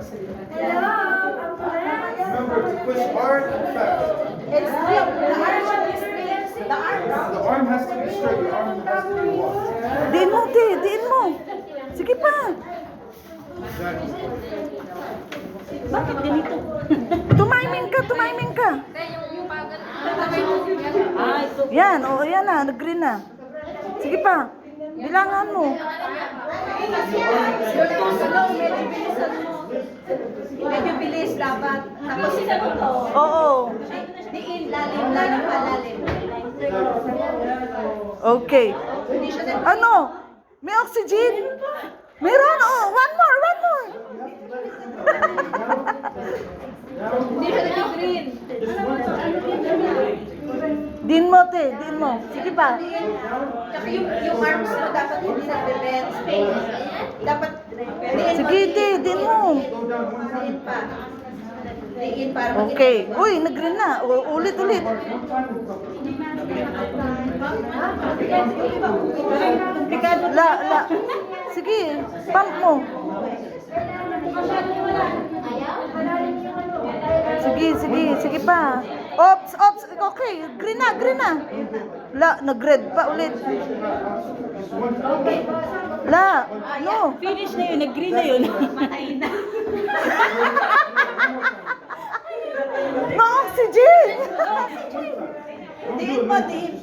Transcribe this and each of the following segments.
Remember to push hard and fast. It's still, the arm has to be straight. The arm has to be straight. Your arm has to be walked. Diin mo, te. Diin mo. Sige pa. Exactly. Bakit ganito? Tumiming ka, tumiming ka. Yan, o yan na, nag-green na. Sige pa. Bilangan mo. medyo bilis dapat. Tapos Oo. diin, lalim pa, lalim. Okay. Hindi siya na Ano? May oxygen? Meron, oh. One more, one more. hindi siya nag-green. Din mo, te. Din mo. Sige pa. Tsaka yung arms mo dapat hindi nag-bend. Dapat diin Sige, te. Din mo. Diin pa. Diin para Okay. Uy, nag-green na. Ulit, ulit. La. Sige, pump mo. Sige pa. Ops. Okay, green na. La, nag-red pa ulit. La, no. Finish na yun, nag-green na yun. No oxygen. Diin mo, diin.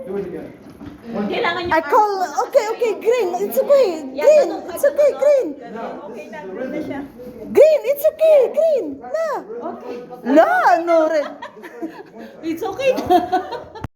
Do it again. Kailangan I call, okay, green. It's okay. Green, it's okay, green. Green, it's okay, green. La. La, no red. It's okay na.